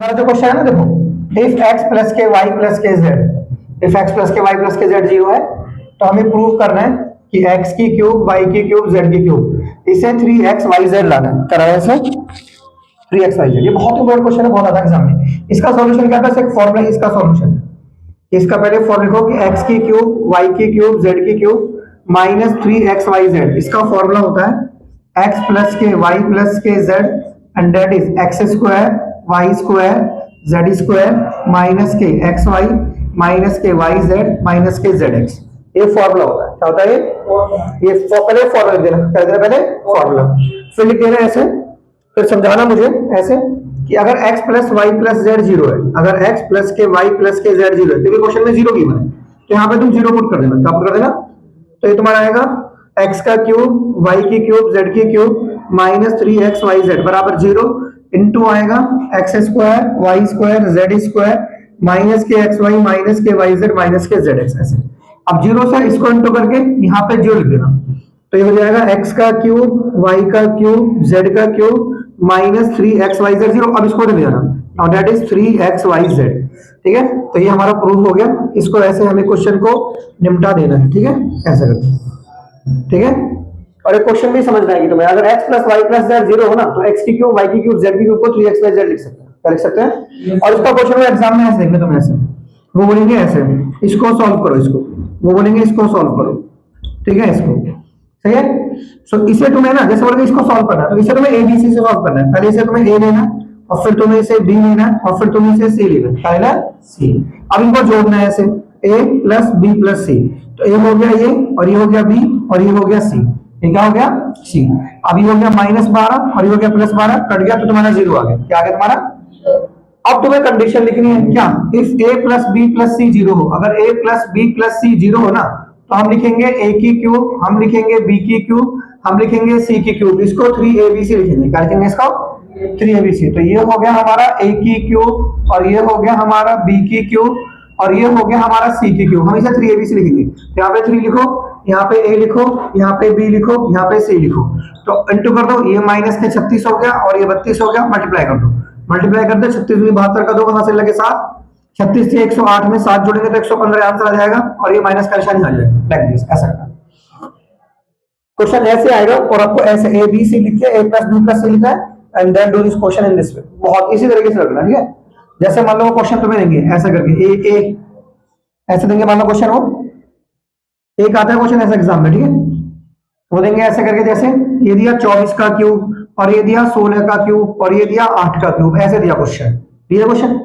हमारा जो क्वेश्चन है ना, देखो, इफ x प्लस के वाई प्लस के जेड, इफ x प्लस के वाई प्लस के जेड 0 है तो हमें प्रूव करना है कि x की क्यूब वाई की क्यूब जेड की क्यूब, इसे 3xyz लाना है। कराया इसे 3xyz। ये बहुत इंपॉर्टेंट क्वेश्चन है, बहुत आता है एग्जाम में। इसका सॉल्यूशन क्या था, एक फॉर्मूला है इसका सॉल्यूशन। इसका पहले फॉर्मूला लिखो कि x की क्यूब वाई की क्यूब जेड की क्यूब माइनस 3xyz। इसका फॉर्मूला होता है x प्लस के वाई प्लस के z and that is x square y square z square minus के एक्स वाई माइनस के वाई जेड माइनस के जेड एक्स। ये फॉर्मूला होता है। क्या होता है ये पहले फॉर्मूला लिख देना, क्या देना पहले फॉर्मूला, फिर लिख देना ऐसे, फिर समझाना मुझे ऐसे कि अगर x plus y plus z 0 है, अगर x प्लस के वाई प्लस के जेड 0 है, क्योंकि क्वेश्चन में 0 गिवन है, तो यहाँ पे तुम 0 पुट कर देना। क्या पुट कर देना? तो ये तुम्हारा आएगा x का क्यूब वाई की क्यूब जेड की क्यूब माइनस 3xyz बराबर 0 इंटू आएगा x square y square z square minus के एक्स वाई माइनस के वाई जेड माइनस के जेड एक्स। ऐसे अब 0 से इसको इंटू करके यहाँ पे 0 लिख देना, तो ये हो जाएगा x का क्यूब वाई का क्यूब जेड का क्यूब माइनस 3xyz 0। अब इसको लिख देना, नाउ दैट इज 3xyz। ठीक है, तो ये हमारा प्रूफ हो गया। इसको ऐसे हमें क्वेश्चन को निपटा देना है। ठीक है, ऐसा करके। ठीक है, और एक क्वेश्चन भी समझ में आएगी तुम्हें। अगर x plus y plus z 0 हो ना, तो x की क्यूब वाई की क्यूब जेड की क्यूब को 3xyz लिख सकते हैं। क्या लिख सकते हैं? और इसका क्वेश्चन में एग्जाम में ऐसे देंगे तुम्हें, ऐसे वो बोलेंगे ऐसे इसको सॉल्व करो, इसको वो बोलेंगे इसको सॉल्व करो। ठीक है, इसको सही है। सो इसे तुम्हें ना, जैसे बोलेंगे इसको सॉल्व करना है, तो इसे तुम्हें एबीसी से सॉल्व करना है। पहले इसे तुम्हें ए लेना और फिर तुम्हें इसे बी लेना और फिर तुम्हें इसे सी लेना, पहला सी। अब इनको जोड़ना है ऐसे, ए प्लस बी प्लस सी। तो ए हो गया ये, और ये हो गया बी, और ये हो गया सी। ये क्या हो गया? सी। अब ये हो गया -12 और ये हो गया +12, कट गया तो तुम्हारा 0 आ गया। क्या आ गया तुम्हारा? अब तुम्हें कंडीशन लिखनी है क्या, if A plus B plus C 0 हो। अगर A plus B plus C 0 हो ना, तो हम लिखेंगे a की क्यूब, हम लिखेंगे b की क्यूब, हम लिखेंगे c की क्यूब। इसको 3abc लिखेंगे। क्या लिखेंगे इसको? 3abc। तो ये हो गया हमारा a की क्यूब, और ये हो गया हमारा b की क्यूब, और ये हो गया हमारा c की क्यूब। हम इसे 3abc लिखेंगे। तो यहाँ पे 3 लिखो, यहाँ पे a लिखो, यहाँ पे b लिखो, यहाँ पे c लिखो। तो इंटू कर दो, ये माइनस के 36 हो गया और ये 32 हो गया। मल्टीप्लाई कर दो, मल्टीप्लाई कर दो, 36 में 72 का दो, वहां से लगे 7, 36 से 108 में 7 जोड़ेंगे तो 115 आंसर आ जाएगा, और ये माइनस का निशान आ जाएगा। लाइक दिस, ऐसा करना। क्वेश्चन ऐसे आएगा और आपको ऐसे ए बी सी लिख के a plus B plus c लिखा है and then do this question in this way. बहुत इसी तरीके से रखना। ठीक है, जैसे मान लो क्वेश्चन तुम्हें देंगे ऐसा करके ए ए ऐसे देंगे, मान लो क्वेश्चन हो एक आता है क्वेश्चन ऐसा एग्जाम में। ठीक है, वो देंगे ऐसे करके, जैसे ये दिया 24 का क्यूब, और ये दिया 16 का क्यूब, और ये दिया 8 का क्यूब। ऐसे दिया क्वेश्चन, दिया क्वेश्चन।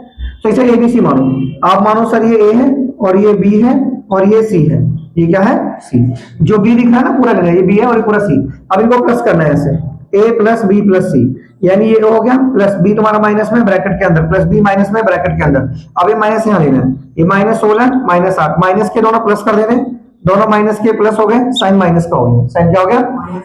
तो इसे एबीसी मानो। आप मानो सर ये ए है और ये बी है और ये सी है। ये क्या है? सी। जो बी लिखा है ना पूरा लेना है, ये बी है और ये पूरा सी। अब इनको प्लस करना है ऐसे, ए प्लस बी प्लस सी, यानी ये हो गया प्लस बी तुम्हारा माइनस में ब्रैकेट के अंदर, प्लस बी माइनस में ब्रैकेट के अंदर। अब ये माइनस यहाँ लेना है, ये -16 -8, माइनस के दोनों प्लस कर देने, दोनों माइनस के प्लस हो गए, साइन माइनस का हो गया। साइन क्या हो गया?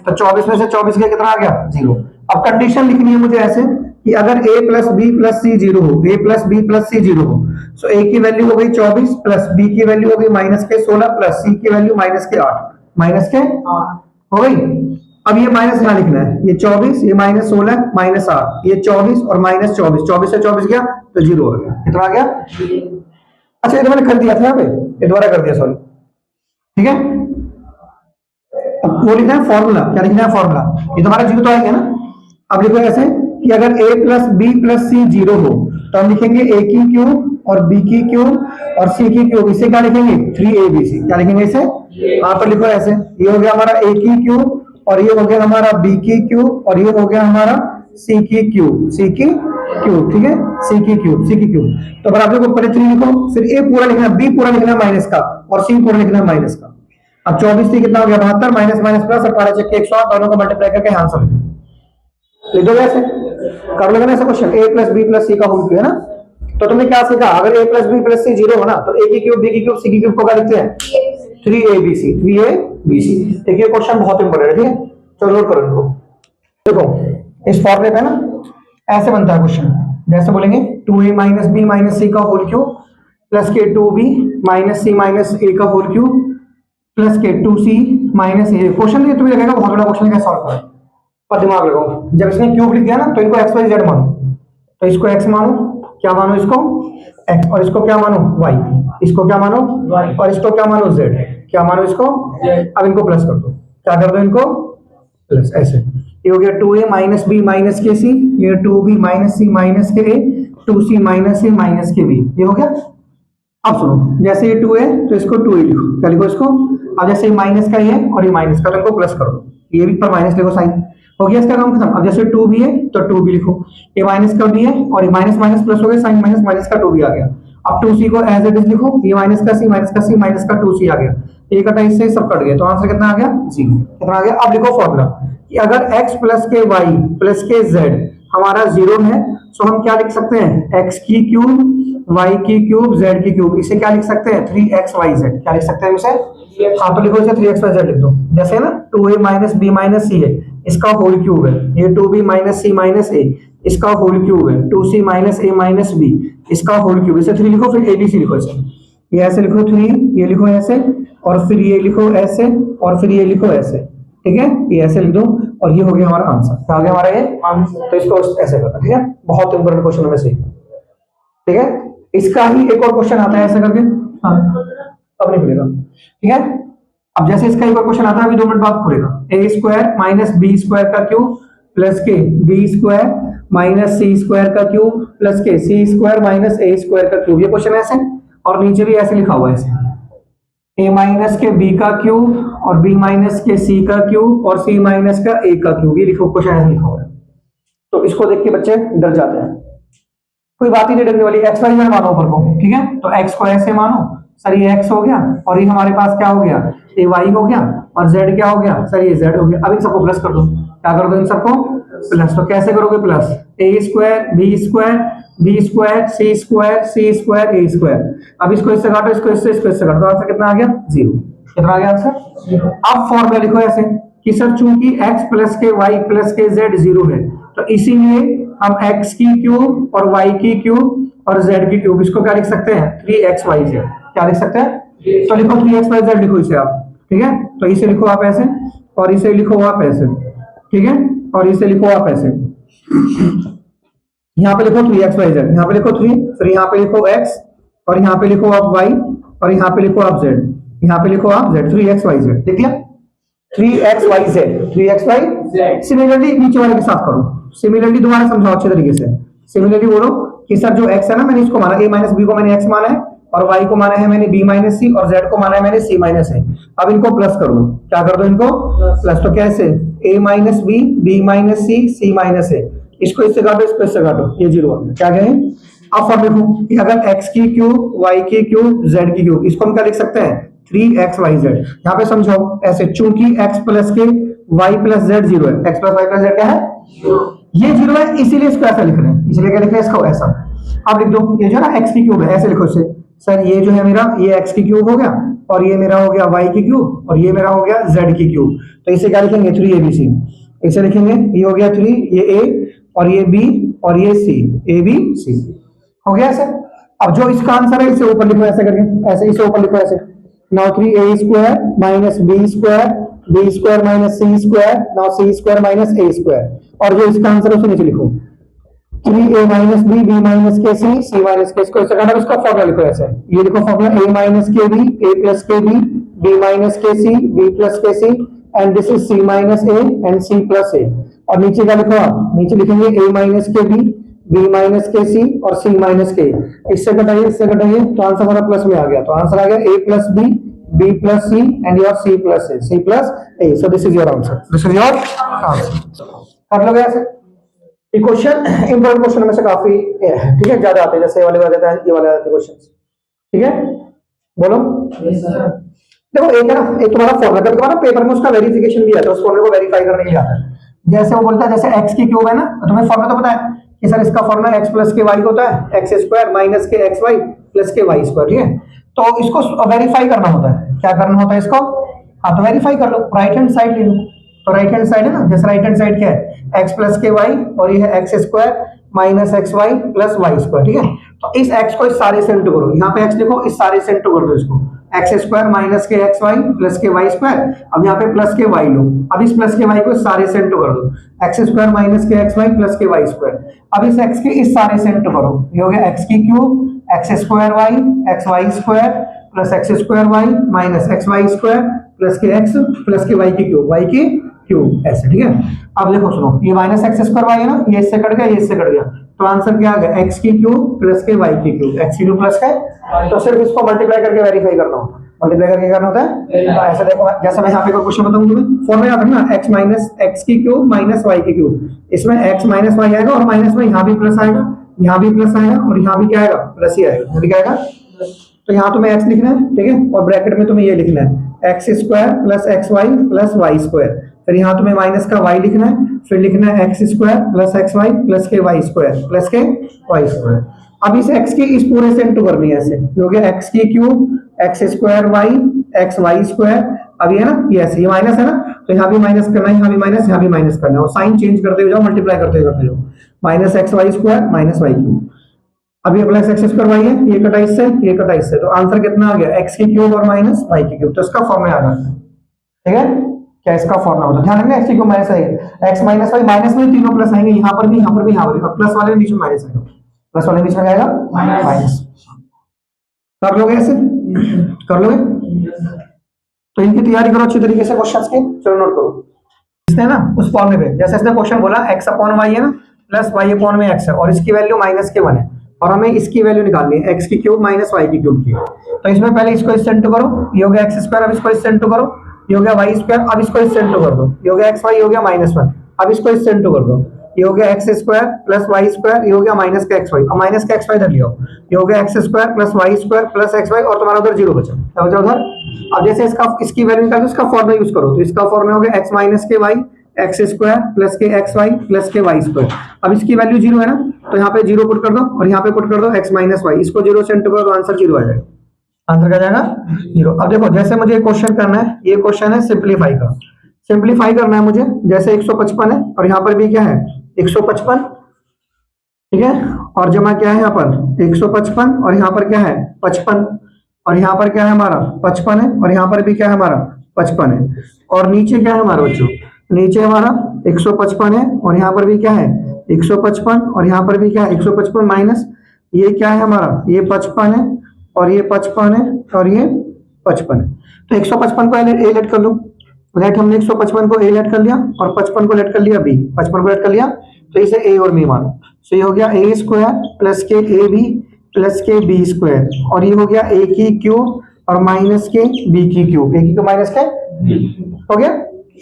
तो 24 में से 24 के कितना आ गया? 0। अब कंडीशन लिखनी है मुझे ऐसे कि अगर a plus B plus C 0 हो, a plus B plus C 0 हो, सो a की वैल्यू हो गई 24 प्लस b की वैल्यू हो गई -16 प्लस c की वैल्यू -8 हो गई। अब ये माइनस यहाँ लिखना है, ये 24, ये -16 -8, ये 24 और -24, 24 से 24 गया तो 0 हो गया। कितना आ गया? अच्छा, ये तो मैंने कर दिया था यहाँ पे, ये दोबारा कर दिया, सॉरी। ठीक है, अब वो लिखना है फॉर्मूला। क्या लिखना है? फॉर्मूला। ये तुम्हारा 0 तो आएगा ना। अब लिखो ऐसे कि अगर a plus B plus C 0 हो, तो हम लिखेंगे a की क्यूब और b की क्यूब और c की क्यूब। इसे क्या लिखेंगे? 3abc। क्या लिखेंगे इसे? हाँ, तो लिखो ऐसे, ये हो गया हमारा a की क्यूब, और ये हो गया हमारा b की क्यूब, और ये हो गया हमारा c की क्यूब, c की क्यूब। ठीक है, c की क्यूब, c की क्यूब। तो अगर आप लोग पहले 3 लिखो, फिर a पूरा लिखना है, b पूरा लिखना है माइनस का, और c पूरा लिखना है माइनस का। अब 24 से कितना हो गया? 72 माइनस माइनस प्लस 18 चक्के 108, दोनों को मल्टीप्लाई करके आंसर लिख दो। ऐसे कर लेगा ना ऐसा question, a plus B plus C का होल क्यूब है ना। तो तुमने क्या सीखा, अगर a plus B plus C 0 हो ना, तो a की क्यूब b की क्यूब c की क्यूब को क्या लिखते हैं? 3abc। 3abc। देखिए क्वेश्चन बहुत इंपॉर्टेंट है। ठीक है, चलो नोट करो इनको। देखो इस फॉर्मूले पे ना ऐसे बनता है क्वेश्चन, जैसे बोलेंगे 2a माइनस बी माइनस सी का होल क्यूब प्लस के 2b माइनस सी माइनस ए का होल क्यूब प्लस के 2c माइनस ए। क्वेश्चन ये तुम्हें लगेगा बहुत बड़ा क्वेश्चन, कैसे सॉल्व करें, पर दिमाग लगाओ। जब इसने क्यूब लिख दिया ना, तो इनको x y z मानो, तो इसको x मानो क्या मानो इसको x, और इसको क्या मानो y, इसको क्या मानो y, और इसको क्या मानो z, क्या मानो इसको z। अब इनको प्लस कर दो, क्या कर दो इनको प्लस, ऐसे ये हो गया 2a माइनस बी माइनस के सी, ये 2b माइनस सी माइनस के ए, 2c माइनस ए माइनस के बी, ये हो गया। अब सुनो, जैसे ये 2 है तो इसको 2 लिखो, क्या लिखो इसको, अब जैसे माइनस का ये और ये माइनस का, तो इनको प्लस कर दो, ये भी पर माइनस लिखो साइन, हो गया इसका काम खत्म। अब जैसे 2 भी है तो 2 भी लिखो, ये माइनस का भी है और ये माइनस माइनस प्लस हो गया, साइन माइनस माइनस का 2 भी आ गया। अब 2c को एज इट इज लिखो, ये माइनस का c माइनस का c माइनस का 2c आ गया, ये कटा इससे सब कट गया, तो आंसर कितना आ गया 0। कितना आ गया। अब लिखो फॉर्मूला कि अगर x प्लस के y प्लस के z हमारा 0 है, तो हम क्या लिख सकते हैं, x की क्यूब y की क्यूब z की क्यूब, इसे क्या लिख सकते हैं 3xyz, क्या लिख सकते हैं इसे, हाँ तो लिखो इसे 3xyz लिख दो। जैसे ना 2a माइनस बी माइनस सी है, इसका होल क्यूब है, ये 2b माइनस सी माइनस ए, इसका होल क्यूब है, 2c माइनस ए माइनस बी, इसका होल क्यूब, इसे 3 लिखो, फिर abc लिखो, इसे ये ऐसे लिखो 3, ये लिखो ऐसे, और फिर ये लिखो ऐसे, और फिर ये लिखो ऐसे, ठीक है, ये ऐसे लिख दो, और ये हो गया हमारा आंसर। क्या हो गया हमारा ये आंसर, तो इसको ऐसे करना, ठीक है, बहुत इंपॉर्टेंट क्वेश्चन में से, ठीक है। इसका ही एक और क्वेश्चन आता है ऐसे करके, हाँ अब नहीं खुलेगा, ठीक है। अब जैसे इसका एक और क्वेश्चन आता है, अभी 2 मिनट बाद खुलेगा, ए स्क्वायर माइनस बी स्क्वायर का क्यूब प्लस के बी स्क्वायर माइनस सी स्क्वायर का क्यूब प्लस के सी स्क्वायर माइनस ए स्क्वायर का क्यूब, ये क्वेश्चन ऐसे, और नीचे भी ऐसे लिखा हुआ है ऐसे, a माइनस के b का क्यूब और b माइनस के c का क्यूब और c माइनस का a का क्यूब, ये लिखो क्वेश्चन ऐसे लिखा हुआ है। तो इसको देख के बच्चे डर जाते हैं, कोई बात ही नहीं डरने वाली, x वाई मानो ऊपर को, ठीक है, तो x को ऐसे मानो, सर ये x हो गया, और ये हमारे पास क्या हो गया, ये y हो गया, और z क्या हो गया, सर ये z हो गया। अब इन सबको प्लस कर दो, क्या कर दो इन सबको प्लस, तो कैसे करोगे plus, a square b square b square c square c square a square, अब इसको इससे काटो, इसको इससे काटो, तो आंसर कितना आ गया 0। कितना आ गया आंसर। अब फॉर्मूला लिखो ऐसे कि सर चूंकि x प्लस के y प्लस के z 0 है, तो इसीलिए हम x की क्यूब और y की क्यूब और z की क्यूब, इसको क्या लिख सकते हैं 3xyz, क्या लिख सकते हैं, तो लिखो 3xyz लिखो इसे आप, ठीक है, तो इसे लिखो आप ऐसे, और इसे लिखो आप ऐसे, ठीक है, और इसे लिखो आप ऐसे, यहाँ पे लिखो 3xyz, यहाँ पे लिखो 3, फिर यहाँ पे लिखो x, और यहाँ पे लिखो आप y, और यहाँ पे लिखो आप z, यहाँ पे लिखो आप z, 3xyz लिख लिया, 3xyz 3xyz। सिमिलरली नीचे वाले के साथ करो, सिमिलरली दोबारा समझाओ अच्छे तरीके से, सिमिलरली बोलो कि सर जो x है ना, मैंने इसको माना a माइनस बी को मैंने x माना है, और y को माना है मैंने b माइनस सी, और z को माना है मैंने c माइनस ए। अब इनको प्लस कर दो, क्या कर दो इनको प्लस, तो कैसे a minus B b minus C c minus A, इसको इससे काटो, इसको इससे काटो, ये 0 आ गया, क्या गए। अब फॉर्म लिखो कि अगर x की क्यूब y की क्यूब z की क्यूब, इसको हम क्या लिख सकते हैं 3xyz। यहाँ पे समझाओ ऐसे, चूंकि x प्लस के y प्लस z 0 है, x plus y plus z क्या है, ये 0 है, इसीलिए इसको ऐसा लिख रहे हैं, इसलिए क्या लिख रहे हैं इसको ऐसा। अब लिख दो, ये जो है ना x की क्यूब है, ऐसे लिखो इसे, सर ये जो है मेरा ये x की क्यूब हो गया, और ये मेरा हो गया y की क्यूब, और ये मेरा हो गया z की क्यूब, तो इसे क्या लिखेंगे 3abc, इसे लिखेंगे, ये हो गया 3, ये a और ये b और ये c, abc हो गया ऐसे। अब जो इसका आंसर है इसे ऊपर लिखो ऐसे करके, ऐसे इसे ऊपर लिखो ऐसे, now 3a square minus b square minus c square, now c square minus a square, और जो इसका आंसर है उसे नीचे लिखो 3a माइनस b माइनस के c माइनस के, इसको ऐसे करना, इसका फॉर्मूला लिखो ऐसे, ये लिखो फॉर्मूला a माइनस के b प्लस के b माइनस के c b प्लस के c, and this is c minus a and c plus a, और नीचे क्या लिखो आप, नीचे लिखेंगे a माइनस के b माइनस के c और c माइनस के, इससे घटाइए इससे घटाइए, तो आंसर हमारा प्लस में आ गया, तो आंसर आ गया a plus b plus c and your c plus a, so this is your answer, this is your answer. कर लोगे ऐसे, ये क्वेश्चन इंपॉर्टेंट क्वेश्चन में से काफी ठीक है, ज्यादा आते हैं, जैसे ये वाले आ जाता है, ये वाले आते हैं क्वेश्चन, ठीक है, बोलो। देखो एक है ना, एक तुम्हारा फॉर्मूला, कभी कभार पेपर में उसका वेरिफिकेशन भी आता है, उस फॉर्मूले को वेरीफाई करने के लिए आता है, जैसे वो बोलता है जैसे x की क्यूब है ना, तो तुम्हें फॉर्मूला तो पता है कि सर इसका फॉर्मूला x प्लस के y होता है, x स्क्वायर माइनस के xy प्लस के y स्क्वायर, ठीक है, तो इसको वेरीफाई करना होता है, क्या करना होता है इसको, हाँ तो वेरीफाई कर लो, राइट हैंड साइड ले लो, तो राइट हैंड साइड है ना, जैसे राइट हैंड साइड क्या है x प्लस के y, और ये है x square minus xy plus y square, ठीक है, तो इस x को इस सारे से इंटू करो, यहाँ पे x लिखो, इस सारे से इंटू कर दो इसको, एक्स स्क्वायर माइनस के एक्स वाई प्लस के वाई स्क्वायर। अब यहाँ पे प्लस के वाई लो, अब इस प्लस के वाई को सारे से इंटू कर दो, एक्स स्क्वायर माइनस के एक्स वाई प्लस के वाई स्क्वायर। अब इस एक्स के इस सारे से इंटू करो, ये हो गया एक्स की cube x square y x y square plus x square y minus x y square plus के एक्स प्लस के वाई की क्यूब ऐसे, ठीक है। अब देखो सुनो, ये माइनस एक्स स्क्वायर वाई है ना, ये इससे कट गया, ये इससे कट गया, तो आंसर क्या आ गया, एक्स की क्यूब प्लस के वाई की क्यूब, एक्स की क्यूब प्लस का, तो सिर्फ इसको मल्टीप्लाई करके वेरीफाई करना होता है, मल्टीप्लाई करके करना होता है। तो ऐसा देखो, जैसा मैं यहाँ पे कोई क्वेश्चन बताऊं तुम्हें, फॉर्मूला याद रखना, एक्स माइनस एक्स की क्यूब माइनस वाई की क्यूब, इसमें एक्स माइनस वाई आएगा और माइनस में यहाँ भी प्लस आएगा, यहाँ भी प्लस आएगा और यहाँ भी क्या आएगा, प्लस ही आएगा, यहाँ भी क्या आएगा। तो यहाँ तुम्हें एक्स लिखना है, ठीक है, और ब्रैकेट में तुम्हें ये लिखना है x square plus x y plus y square, फिर यहाँ तुम्हें माइनस का y लिखना है, फिर लिखना है x square plus x y plus के वाई स्क्वायर प्लस के वाई स्क्वायर। अब इस x के इस पूरे से इंटू करनी है ऐसे, हो गया एक्स की cube x square y x y square. अब ये ना, ये ऐसे, ये माइनस है ना, तो यहाँ भी माइनस करना है, यहाँ भी माइनस, यहाँ भी माइनस करना है, और साइन चेंज करते हुए जाओ, मल्टीप्लाई करते जाओ, minus x y square minus y cube. अब ये प्लस एक्स स्क्वायर वाई है, ये कटा इससे, ये कटा इससे, तो आंसर कितना आ गया, एक्स की क्यूब और माइनस वाई की क्यूब, तो इसका फॉर्मूला आ जाता है, ठीक है। क्या इसका फॉर्मूला होता है, ध्यान रखना, एक्स की क्यूब माइनस आई, एक्स माइनस वाई, माइनस में तीनों प्लस आएंगे, यहाँ पर भी, यहाँ पर भी, यहाँ पर भी, प्लस वाले बीच में माइनस आएगा, प्लस वाले बीच में आएगा माइनस। कर लोगे ऐसे, कर लोगे, तो इनकी तैयारी करो अच्छी तरीके से क्वेश्चंस की, चलो नोट करो। इसने ना उस फॉर्मूले पे, जैसे इसने क्वेश्चन बोला एक्स अपॉन वाई है ना, प्लस वाई अपॉन में एक्स है, और इसकी वैल्यू माइनस के 1 है, और हमें इसकी वैल्यू निकालनी है एक्स की क्यूब माइनस वाई की क्यूब की। तो इसमें पहले इसको इससे इंटू करो, ये हो गया एक्स स्क्वायर, अब इसको इससे इंटू करो, ये हो गया वाई स्क्वायर, अब इसको इससे इंटू कर दो, ये हो गया एक्स वाई, हो गया -1, अब इसको इससे इंटू कर दो, ये हो गया x square plus y square, ये हो गया माइनस का एक्स वाई, अब माइनस का एक्स वाई इधर लियो, ये हो गया x square plus y square plus x y, और तुम्हारा उधर 0 बचा, क्या बचा उधर। अब जैसे इसका इसकी वैल्यू निकालो, इसका फॉर्मूला यूज करो, तो इसका फॉर्मूला हो गया एक्स माइनस के वाई एक्स स्क्वायर प्लस के एक्स वाई प्लस के वाई स्क्वायर। अब इसकी वैल्यू 0 है ना, तो यहाँ पे 0 पुट कर दो, और यहाँ पे पुट कर दो एक्स माइनस वाई, इसको 0 से इंटू करो तो आंसर 0 आ जाएगा, आंसर क्या जाएगा 0। अब देखो, जैसे मुझे क्वेश्चन करना है, ये क्वेश्चन है सिंप्लीफाई का, सिंप्लीफाई करना है मुझे, जैसे 155 है और यहाँ पर भी क्या है 155, ठीक है, और जमा क्या है यहाँ पर 155, और यहाँ पर क्या है 55, और यहाँ पर क्या है हमारा 55 है, और यहाँ पर भी क्या है हमारा 55 है, और नीचे क्या है हमारा बच्चों, नीचे हमारा 155 है, और यहाँ पर भी क्या है 155, और यहाँ पर भी क्या है 155 माइनस ये क्या है हमारा, ये 55 है, और ये 55 है, और ये 55 है। तो 155 को ए लेट कर लो, लेट हमने 155 को ए लेट कर लिया, और 55 को लेट कर लिया बी, 55 को लेट कर लिया, तो इसे ए और बी मानो, तो ये हो गया ए स्क्वायर प्लस के ए बी प्लस के बी स्क्वायर, और ये हो गया ए की क्यूब और माइनस के बी की क्यूब, ए की क्यूब माइनस के हो गया,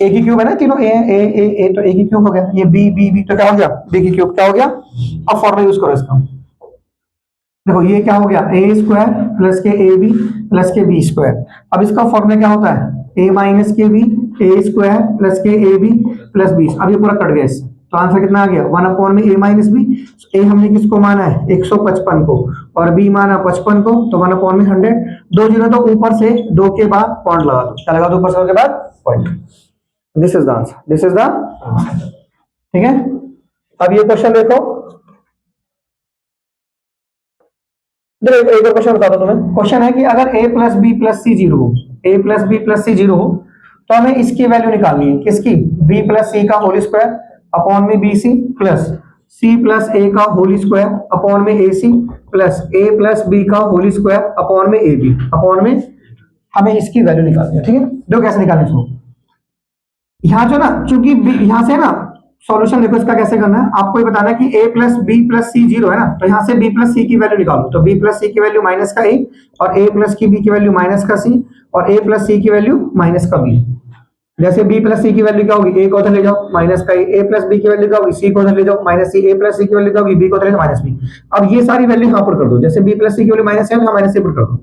ए की क्यूब है ना तीनों, ए तो ए की क्यूब हो गया, ये बी बी बी तो क्या हो गया बी की क्यूब, क्या हो गया। अब फॉर्मूला यूज करो इसका, देखो ये क्या हो गया ए स्क्वायर प्लस के ए बी प्लस के बी स्क्वायर। अब इसका फॉर्मूला क्या होता है ए माइनस के बी ए स्क्वायर प्लस के ए बी प्लस बी। अब ये पूरा कट गया इससे, तो आंसर कितना आ गया 1 अपॉन में ए माइनस बी। ए हमने किसको माना है 155 को, और बी माना 55 को, तो 1 अपॉन में 100, 2 जीरो तो ऊपर से 2 के बाद पॉइंट लगा दो, क्या लगा दो ऊपर से 2 के बाद point. This is the answer, this is the answer, ठीक है। अब ये क्वेश्चन देखो, एक और क्वेश्चन बता दो तुम्हें। क्वेश्चन है कि अगर a plus B plus C 0 हो, a plus B plus C 0 हो, तो हमें इसकी वैल्यू निकालनी है, किसकी, b प्लस सी का होल स्क्वायर अपॉन में bc plus c plus a का होल स्क्वायर अपॉन में ac plus a plus b का होल स्क्वायर अपॉन में ab अपॉन में, हमें इसकी वैल्यू निकालनी है, ठीक है। देखो कैसे निकालना इसको, यहाँ जो ना, चूंकि यहाँ से ना सॉल्यूशन देखो इसका कैसे करना है, आपको ये बताना है कि a plus B plus C 0 है ना, तो यहाँ से b प्लस सी की वैल्यू निकालो, तो b प्लस सी की वैल्यू माइनस का a, और a प्लस की b की वैल्यू माइनस का c, और a प्लस सी की वैल्यू माइनस का b। जैसे b प्लस सी की वैल्यू क्या होगी, a को उधर ले जाओ माइनस का a प्लस b की वैल्यू क्या होगी, c को उधर ले जाओ माइनस c, a प्लस सी की वैल्यू क्या होगी, b को उधर ले जाओ माइनस b। अब ये सारी वैल्यू यहाँ पर कर दो, जैसे b प्लस सी की वैल्यू माइनस है, यहाँ माइनस c पुट कर दो,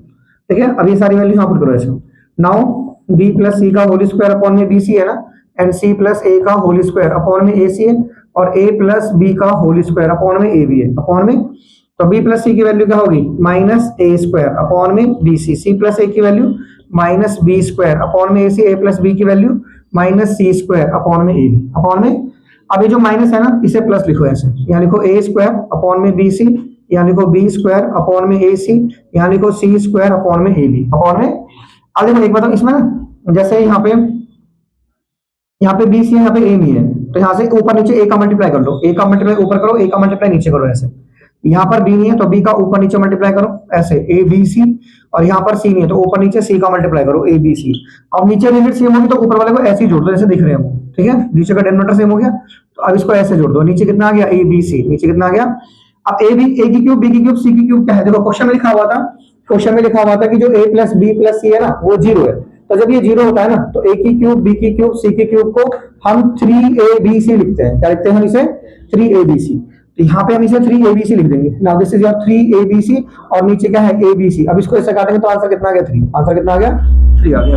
ठीक है। अब ये सारी वैल्यू यहाँ पर करो ऐसे, नाउ b प्लस सी का होल स्क्वायर अपॉन में bc है ना, एंड c प्लस a का होल स्क्वायर अपॉन में ac है, और a प्लस b का होल स्क्वायर अपॉन में ab है, अपॉन में, तो b प्लस c की वैल्यू क्या होगी माइनस a स्क्वायर अपॉन में bc, c प्लस a की value minus b square upon में ac, a प्लस b की value minus c square upon में ab अपॉन में। अब ये जो माइनस है ना, इसे प्लस लिखो ऐसे, यहाँ लिखो a स्क्वायर अपॉन में bc यहाँ लिखो बी स्क्वायर अपॉन में ए सी, यहाँ लिखो सी स्क्वायर अपॉन में ए बी अपॉन में। अब देखो एक बताओ इसमें ना, जैसे यहाँ पे बी सी है, यहाँ पे ए बी है, तो यहाँ से ऊपर नीचे ए का मल्टीप्लाई कर लो, ए का मल्टीप्लाई ऊपर करो, ए का मल्टीप्लाई नीचे करो ऐसे। यहाँ पर बी नहीं है तो बी का ऊपर नीचे मल्टीप्लाई करो ऐसे ए बी सी, और यहाँ पर सी नहीं है तो ऊपर नीचे सी का मल्टीप्लाई करो ए बी सी। अब नीचे लिमिट सेम होगी तो ऊपर वाले को ऐसे ही जोड़ दो जैसे दिख रहे हैं, ठीक है, नीचे का डिनोमिनेटर सेम हो गया तो अब इसको ऐसे जोड़ दो, नीचे कितना आ गया ए बी सी, नीचे कितना आ गया। अब ए की क्यूब बी की क्यूब सी की क्यूब क्या है, देखो क्वेश्चन में लिखा हुआ था, क्वेश्चन में लिखा हुआ था कि जो ए प्लस बी प्लस सी है ना वो 0 है, तो जब ये 0 होता है ना तो ए की क्यूब बी की क्यूब सी की क्यूब को हम 3abc लिखते हैं। क्या लिखते हैं हम इसे? 3abc। तो यहाँ पे हम इसे 3abc लिख देंगे। Now this is your 3abc और नीचे क्या है abc। अब इसको ऐसे काटेंगे तो आंसर कितना आ गया? 3। आंसर कितना आ गया? 3 आ गया।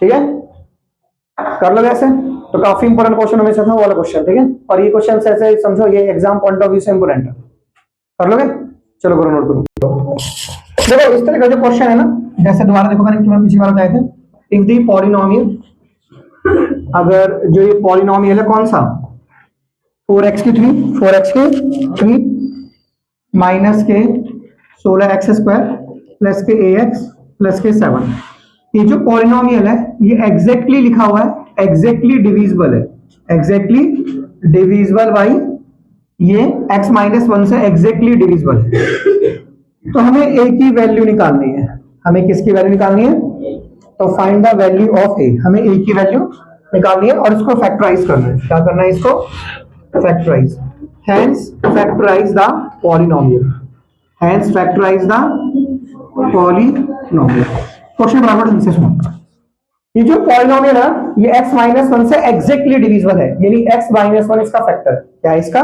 ठीक है, कर लो ऐसे। तो काफी इंपॉर्टेंट क्वेश्चन हमेशा था वो वाला क्वेश्चन, ठीक है। और ये क्वेश्चन ऐसे समझो, ये एग्जाम पॉइंट ऑफ व्यू से इंपॉर्टेंट है। कर लोगे? चलो करो, नोट करो। देखो इस तरह का जो क्वेश्चन है ना, जैसे दोबारा देखो मैंने तुम्हें पिछली बार बताए थे, इफ द पॉलिनोमियल, अगर जो ये पॉलिनोमियल है कौन सा, 4x की 3 माइनस के 16x स्क्वायर प्लस के ax प्लस के 7, ये जो पॉलिनोमियल है ये एग्जैक्टली लिखा हुआ है, एग्जैक्टली डिविजिबल है, एग्जैक्टली डिविजिबल बाई ये x माइनस 1 से एग्जैक्टली डिविजिबल है। तो हमें a की वैल्यू निकालनी है। हमें किसकी वैल्यू निकालनी है? तो find the value of a। हमें a की वैल्यू निकालनी है और इसको फैक्टराइज करना है। क्या करना है? इसको factorise. Hence factorise the polynomial. Hence factorise the polynomial. Question बराबर ढंग से सुनो। ये जो पॉलिनोमियल है ये x माइनस 1 से एग्जैक्टली डिविजिबल है, यानी x माइनस 1 इसका फैक्टर है। क्या है इसका?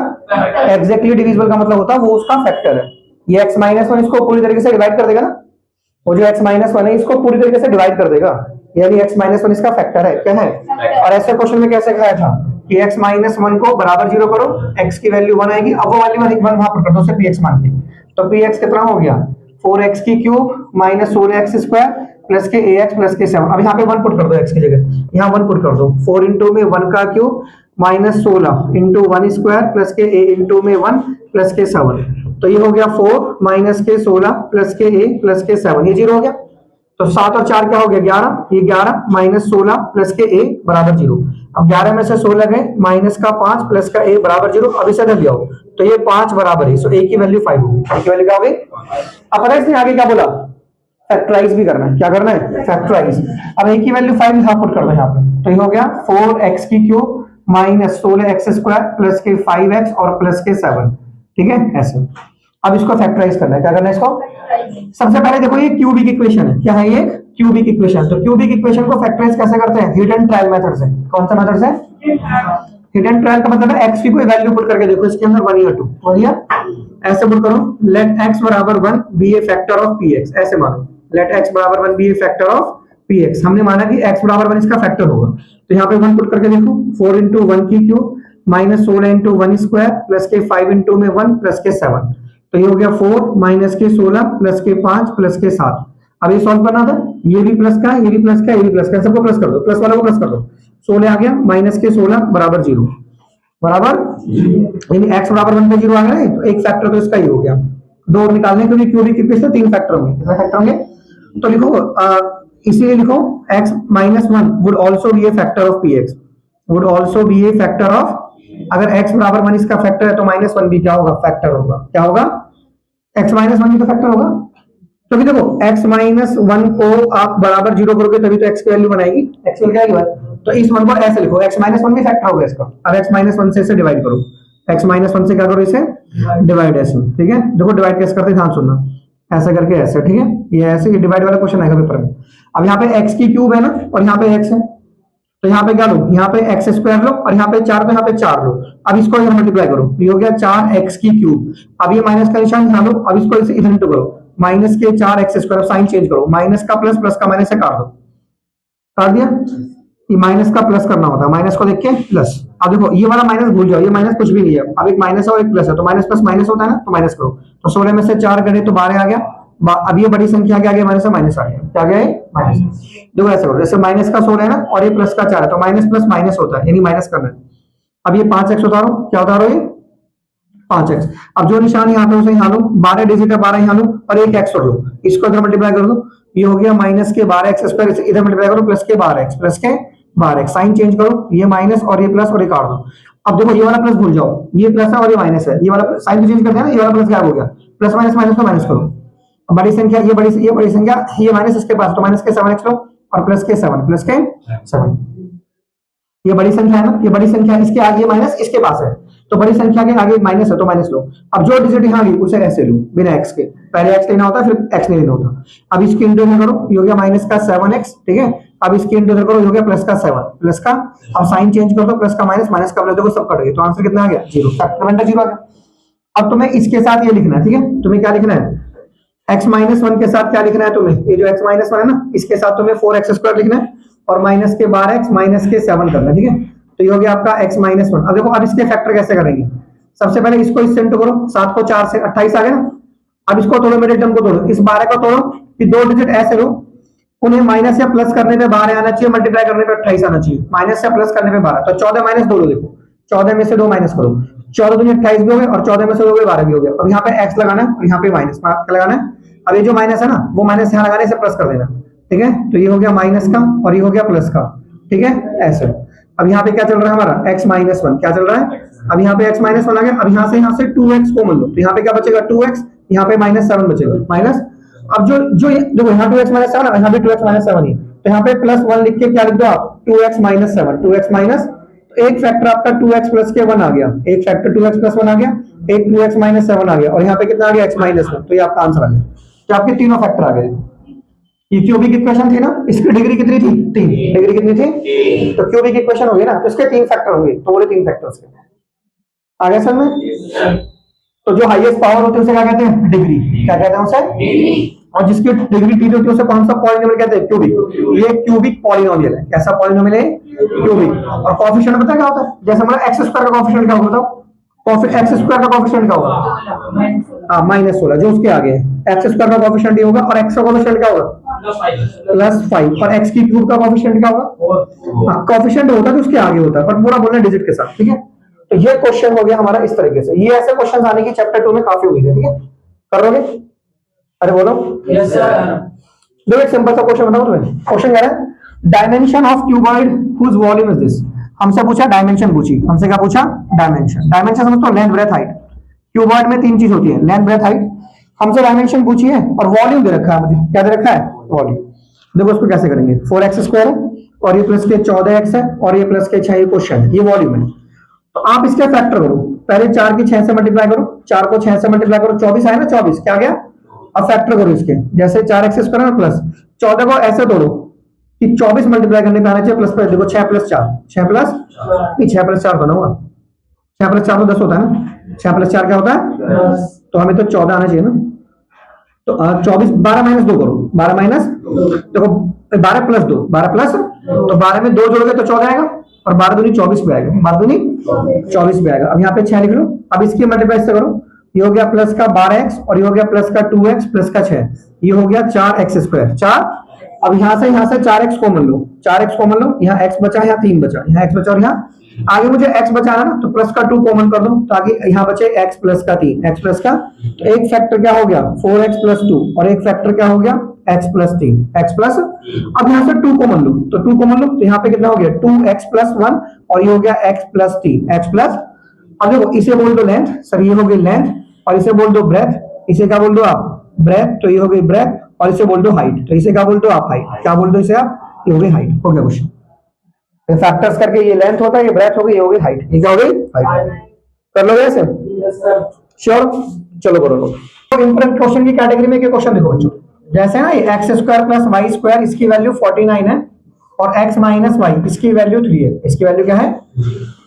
एग्जैक्टली डिविजिबल का मतलब होता है वो उसका फैक्टर है। ये x माइनस 1 इसको पूरी तरीके से डिवाइड कर देगा ना, वो जो x माइनस 1 है इसको पूरी तरीके से डिवाइड कर देगा, यानी x माइनस 1 इसका फैक्टर है। क्या है? और ऐसे क्वेश्चन में कैसे खाया था कि x माइनस 1 को बराबर 0 करो, x की वैल्यू 1 आएगी, अब वो वैल्यू 1 वहां पर कर दो, उसे px मान के। तो px कितना हो गया? 4x की cube minus 16x square plus के ax प्लस के 7। अब यहाँ पे 1 पुट कर दो x की जगह, यहाँ 1 पुट कर दो। 4 इंटू में 1 का cube minus 16 into 1 square plus के a इंटू में 1 प्लस के 7। तो ये हो गया 4 माइनस के 16 प्लस के a प्लस के 7, ये 0 हो गया। तो 7 और 4 क्या हो गया? 11। ये 11 माइनस 16 प्लस के a बराबर 0। अब 11 में से 16 गए, माइनस का 5 प्लस का a बराबर 0। अब इसे लिया हो तो ये 5 बराबर है, सो a की वैल्यू 5 होगी। a की वैल्यू क्या होगी? अब पता है इसने आगे क्या बोला? फैक्टराइज भी करना है। क्या करना है? फैक्टराइज। अब a की वैल्यू 5 यहां पुट कर दो यहाँ पे, तो ये हो गया 4x की cube minus 16x square plus के 5x और प्लस के 7। ठीक है, ऐसे। अब इसको फैक्टराइज करना है। क्या करना है इसको? सबसे पहले देखो ये क्यूबिक इक्वेशन है। क्या है ये? Cubic equation. तो क्यूबिक इक्वेशन को फैक्टराइज कैसे करते हैं? हिडन ट्रायल मेथड से। कौन सा मेथड से? हिडन ट्रायल का मतलब है x की कोई वैल्यू पुट करके देखो, इसके अंदर 1 या 2 और या ऐसे पुट करो, लेट x बराबर 1 be a factor of px। ऐसे मानो लेट x बराबर 1 be a factor of px। हमने माना कि x बराबर 1 इसका फैक्टर होगा, तो यहाँ पे 1 पुट करके देखो, 4 इंटू 1 की cube minus 16 into 1 square plus के 5 इंटू में 1 प्लस के 7। तो ये हो गया 4 माइनस के 16 प्लस के 5 प्लस के 7। अब ये सॉल्व करना था, ये भी प्लस का, ये भी प्लस का, ये भी प्लस का, सबको प्लस कर दो, प्लस वाला को प्लस कर दो। 16 आ गया माइनस के 16 बराबर 0 बराबर, यानी x बराबर 1 पे 0 आ गया, तो एक फैक्टर तो इसका ही हो गया। 2 निकालने क्योंकि क्यूबिक इक्वेशन 3 फैक्टर होंगे। कितने फैक्टर होंगे? तो लिखो इसीलिए लिखो x minus 1 would also be a factor of px, would also be a factor of. अगर x बराबर 1 इसका फैक्टर है तो माइनस 1 भी क्या होगा? फैक्टर होगा। क्या होगा? x माइनस 1 भी तो फैक्टर होगा। तो भी देखो x माइनस 1 को आप बराबर 0 करोगे तभी तो x की वैल्यू बनाएगी, x की वैल्यू क्या है? तो इस 1 को ऐसे लिखो, x माइनस 1 भी फैक्टर होगा इसका। अब x माइनस 1 से इसे डिवाइड करो, x माइनस 1 से क्या करो? इसे डिवाइड ऐसे। ठीक है, देखो डिवाइड कैसे करते हैं, ध्यान सुनना, ऐसे करके ऐसे। ठीक है, ये ऐसे, ये डिवाइड वाला क्वेश्चन आएगा पेपर में। अब यहाँ पे x की क्यूब है ना और यहाँ पे x है, तो यहाँ पे क्या लो? यहाँ पे एक्स स्क्वायर लो और यहाँ पे 4 तो यहाँ पे 4 लो। अब इसको इधर मल्टीप्लाई करो, ये हो गया 4x की क्यूब। अब ये माइनस का निशान यहाँ लो, अब इसको इधर इंटू करो, माइनस के 4x स्क्वायर, साइन चेंज करो, माइनस का प्लस, प्लस का माइनस से काट दो। काट दिया? ये माइनस का प्लस करना होता है, माइनस को देख के प्लस। अब देखो ये वाला माइनस भूल जाओ, ये माइनस कुछ भी नहीं है। अब एक माइनस है और एक प्लस है, तो माइनस प्लस माइनस होता है ना, तो माइनस करो। तो 16 में से 4 गए तो 12 आ गया। अब ये बड़ी संख्या क्या आ गया? माइनस माइनस आ गया। क्या गया? माइनस। देखो ऐसे करो, जैसे माइनस का 16 है ना और ये प्लस का 4 है, तो माइनस प्लस माइनस होता है, यानी माइनस करना है। अब ये 5x उतारो, क्या उतारो? ये 5x। अब जो निशान यहाँ पे उसे यहाँ लो, 12 डिजिट है, 12 यहाँ लो और एक x और लो, इसको इधर मल्टीप्लाई कर दो, ये हो गया माइनस के 12x स्क्वायर, इधर मल्टीप्लाई करो प्लस के 12x, प्लस के 12x, साइन चेंज करो, ये माइनस और ये प्लस और ये काट दो। अब देखो ये वाला प्लस भूल जाओ, ये प्लस है और ये माइनस है, ये वाला साइन चेंज करते हैं ना, ये वाला प्लस गायब हो गया, प्लस माइनस माइनस को माइनस करो, बड़ी संख्या ये बड़ी संख्या ये माइनस इसके पास, तो माइनस के 7x लो और प्लस के 7, प्लस के 7, ये बड़ी संख्या है ना, ये बड़ी संख्या इसके आगे माइनस इसके पास है, तो बड़ी संख्या के आगे माइनस है तो माइनस लो। अब जो डिजिट यहाँ ली उसे ऐसे लो बिना x के, पहले x लेना होता है फिर x नहीं लेना होता। अब इसकी इंटू में करो, ये हो गया माइनस का 7x, ठीक है। अब इसकी इंटू करो, ये हो गया प्लस का 7, प्लस का, अब साइन चेंज कर दो, प्लस का माइनस, माइनस का प्लस, देखो सब कट गए, तो आंसर कितना आ गया 0, फैक्टर 0 आ गया। अब तुम्हें इसके साथ ये लिखना है, ठीक है, तुम्हें क्या लिखना है, x माइनस 1 के साथ क्या लिखना है तुम्हें, ये जो x माइनस 1 है ना, इसके साथ तुम्हें 4x स्क्वायर लिखना है और माइनस के 12x माइनस के 7 करना है, ठीक है। तो ये हो गया आपका x माइनस 1। अब देखो अब इसके फैक्टर कैसे करेंगे, सबसे पहले इसको इससे इंटू करो, 7 को 4 से 28 आ गया ना। अब इसको तोड़ो, मिडिल टर्म को तोड़ो, इस 12 को तोड़ो कि दो डिजिट ऐसे लो, उन्हें माइनस या प्लस करने पे 12 आना चाहिए, मल्टीप्लाई करने पे 28 आना चाहिए, माइनस या प्लस करने पे 12, तो 14 माइनस 2 लो, देखो 14 में से 2 माइनस करो, 14 दूनी 28 भी हो गए और 14 में से 2 12 भी हो गया। अब यहाँ पे x लगाना है और यहाँ पे माइनस क्या लगाना है, अब ये जो माइनस है ना वो माइनस यहाँ लगाने से प्लस कर देना, ठीक है। तो ये हो गया माइनस का और ये हो गया प्लस का, ठीक है, ऐसे। अब यहाँ पे क्या चल रहा है हमारा x माइनस 1, क्या चल रहा है, अब यहाँ पे x माइनस 1 आ गया। अब यहाँ से 2x कॉमन लो, तो यहाँ पे क्या बचेगा 2x, यहाँ पे माइनस 7 बचेगा, माइनस। अब जो देखो यहाँ 2x माइनस 7 यहाँ भी 2x माइनस 7 ही, तो यहाँ पे प्लस 1 लिख के क्या लिख दो आप 2x माइनस 7, 2x माइनस, तो एक फैक्टर आपका 2x प्लस के 1 आ गया, एक फैक्टर 2x प्लस 1 आ गया, एक 2x माइनस 7 आ गया और यहाँ पे कितना आ गया x माइनस 1, तो ये आपका आंसर आ गया। तो आपके तीनों फैक्टर आ गए। ये क्यूबिक इक्वेशन थी ना, इसकी डिग्री कितनी थी 3, डिग्री कितनी थी, तो क्यूबिक इक्वेशन हो गई ना, तो इसके 3 फैक्टर होंगे, तो बोले 3 फैक्टर्स के आ गया सर में। तो जो हाईएस्ट पावर होती है उसे क्या कहते हैं, डिग्री, क्या कहते हैं उसे, और जिसकी डिग्री टी होती है उसे कौन सा पॉलिनोमियल कहते हैं, क्यूबिक। ये क्यूबिक पॉलिनोमियल है, कैसा पॉलिनोमियल है, क्यूबिक। और कोएफिशिएंट पता क्या होता है, जैसे हमारा x स्क्वायर का कोएफिशिएंट क्या होता है, x स्क्वायर का कोएफिशिएंट क्या होगा, -16, जो उसके आगे है, x स्क्वायर का कोएफिशिएंट ये होगा और x का कोएफिशिएंट क्या होगा +5, और x की क्यूब का कोएफिशिएंट क्या होगा, कोएफिशिएंट होता है तो उसके आगे होता है, बट पूरा बोलना डिजिट के साथ, ठीक है। तो ये क्वेश्चन हो गया हमारा इस तरीके से, ये ऐसे क्वेश्चन आने की चैप्टर 2 में काफी हुई है, ठीक है, कर लोगे, अरे बोलो यस सर। देखो एक सिंपल सा क्वेश्चन बताऊं तुम्हें, क्वेश्चन कह रहा है dimension of cuboid whose volume is this. हमसे पूछा डायमेंशन, पूछी हमसे क्या पूछा, डायमेंशन। डायमेंशन समझ तो लेंथ ब्रेथ हाइट, क्यूबॉइड में 3 चीज होती है, लेंथ ब्रेथ हाइट। हमसे डायमेंशन पूछी है और वॉल्यूम दे रखा है, मुझे क्या दे रखा है, वॉल्यूम। देखो उसको कैसे करेंगे, 4x स्क्वायर है और ये प्लस के 14x है और ये प्लस के 6, ये क्वेश्चन है, ये वॉल्यूम है। तो आप इसके फैक्टर करो, पहले 4 की 6 से मल्टीप्लाई करो, 4 को 6 से मल्टीप्लाई करो, 24 आया ना, 24 क्या गया। अब फैक्टर करो इसके, जैसे 4x स्क्वायर में प्लस 14 को ऐसे तोड़ो कि 24 मल्टीप्लाई करने पे आना चाहिए प्लस प्लस, देखो 6 प्लस 4, 6 प्लस 4 बना हुआ, 6 प्लस 4 तो 10 होता है ना, 6 प्लस 4 क्या होता है 10, तो हमें तो 14 आना चाहिए ना। तो 24, 12 माइनस 2 करो, 12 माइनस, देखो 12 प्लस 2, 12 प्लस, तो 12 में 2 जोड़ोगे तो 14 आएगा और 12 दूनी 24 पे आएगा, 12 दूनी 24 पे आएगा। अब यहाँ पे 6 लिख लो, अब इसकी मल्टीप्लाई से करो, ये हो गया प्लस का 12x और ये हो गया प्लस का 2x प्लस का 6, ये हो गया 4x स्क्वायर 4। अब यहाँ से 4x कॉमन लो, 4x कॉमन लो, यहाँ x बचा, यहाँ 3 बचा, यहाँ x बचा और यहाँ आगे मुझे x बचाना ना, तो प्लस का 2 कॉमन कर दो ताकि यहाँ बचे x प्लस का 3, x प्लस का, तो एक फैक्टर क्या हो गया 4x प्लस 2 और एक फैक्टर क्या हो गया x प्लस 3, x प्लस। अब यहाँ से 2 कॉमन लो, तो 2 कॉमन लो, तो यहाँ पे कितना हो गया 2x प्लस 1 और ये हो गया x प्लस 3, x प्लस। अब देखो इसे बोल दो लेंथ, सर ये हो गई लेंथ, और इसे बोल दो ब्रेथ, इसे क्या बोल दो आप ब्रेथ, तो ये हो गई ब्रेथ, और इसे बोल दो हाइट, तो इसे क्या बोल दो आप हाइट, क्या बोल दो इसे आप, ये हो गई हाइट। हो गया क्वेश्चन, फैक्टर्स करके ये लेंथ होता है, ये ब्रेथ हो गई, ये हो गई हाइट, ये क्या हो गई हाइट। कर लोगे ऐसे, यस सर श्योर, चलो करो लोग। तो इंपॉर्टेंट क्वेश्चन की कैटेगरी में के क्वेश्चन देखो बच्चों, जैसे ना ये x square plus y square, इसकी वैल्यू 49 है और x माइनस वाई इसकी वैल्यू 3 है, इसकी वैल्यू क्या है,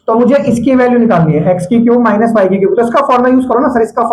तो मुझे इसकी वैल्यू निकालनी है, x की क्यूब माइनस वाई की क्यूब, तो इसका फॉर्मूला यूज करो ना सर, इसका